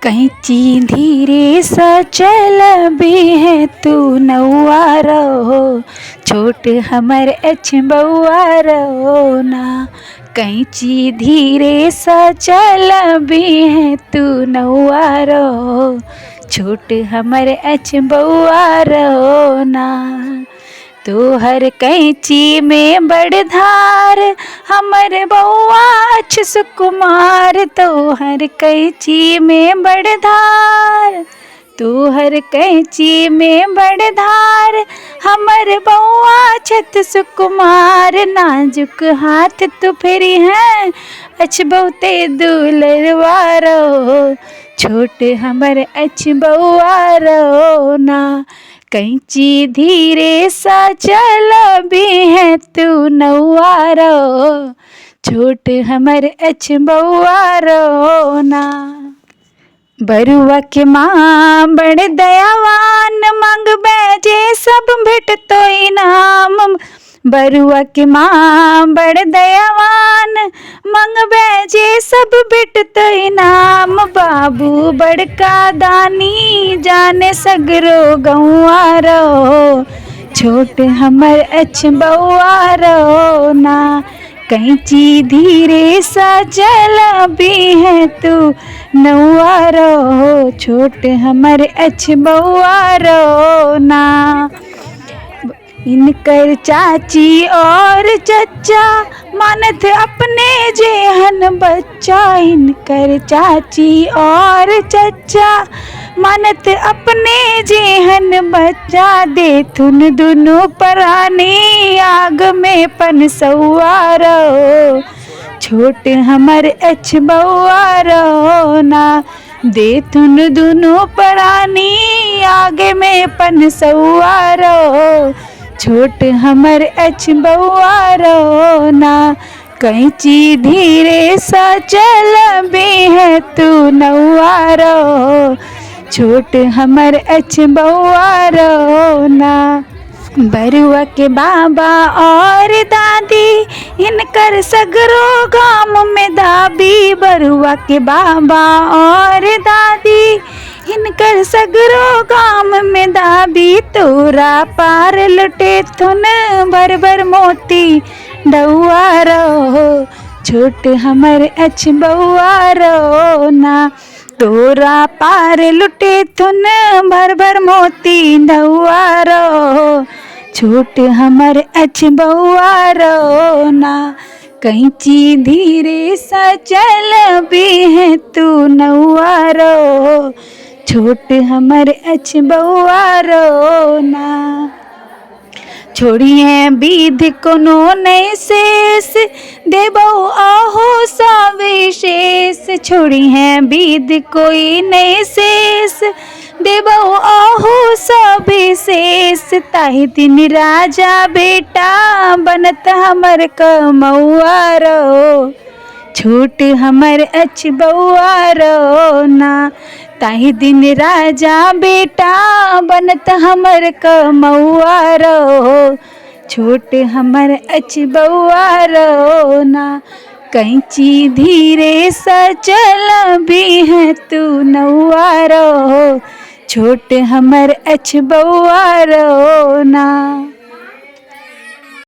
कैंची धीरे सा चल बे है तू नौआ रहो, छोट हमर बउआ रहो ना। कैंची धीरे सा चल बे है तू नौआ रहो, छोट हमर बउआ रहो ना। तोहर कैंची में बड़ धार हमर बउआ अछ सुकुमार, तोहर कैंची में बड़ धार, तोहर कैंची में बड़ धार हमर बउआ छत सुकुमार। नाजुक हाथ तू फेरी है अछ बहुते दुलरवा रहो, छोट हमर बउआ रहो ना। कैंची धीरे सा चल बे है तू नौआ रहो, छोट हमर बउआ रहो ना। बरुआ के माँ बड़ दयावान, मंगबे जे सब भेटतो इनाम। बरुआ के माँ बड़ दयावान, मंगबे जे सब भेटतो इनाम। बाबू बड़का दानी, जाने सगरो गौआ रहो, छोट हमर बउआ रहो ना। कैंची धीरे सा चल बे है तू नौआ रहो, छोट हमर बउआ रहो ना। इनकर चाची और चचा मानत अपने जेहन बच्चा, इनकर चाची और चचा मानत अपने जेहन बच्चा। देथुन दुनु परानी, आग में पनसौआ रहो, छोट हमर बउआ रहो ना। देथुन दुनु परानी, आगे में पनसौआ रहो, छोट हमर बउआ रहो ना। कैंची धीरे सा चल बे है तू नौआ रहो, छोट हमर बउआ रहो ना। बरुआ के बाबा और दादी, इनकर सगरो गाम में दाबी। बरुआ के बाबा और दादी, इनकर सगरो गाम में दाबी। तोरा पार लुटे थुन भर भर मोती डउआ रहो, छोट हमर बउआ रहो ना। तोरा पार लुटे थुन भर भर मोती डउआ रहो, छोट हमर बउआ रहो ना। कैंची धीरे सा चल बे है तू नौआ रहो, छोट हमर बउआ रहो ना। छोड़िए विधि कोनो नहीं शेष, देबो आहो सा विशेष। छोड़िए विधि कोई नहीं शेष, देबो आहो सा विशेष। ताहि दिन राजा बेटा बनत हमर कमौआ रहो, छोट हमर बउआ रहो ना। ताहि दिन राजा बेटा बनत हमर कमौआ रहो, छोट हमर बउआ रहो ना। कैंची धीरे सा चल बे है तू नौआ रहो, छोट हमर बउआ रहो ना।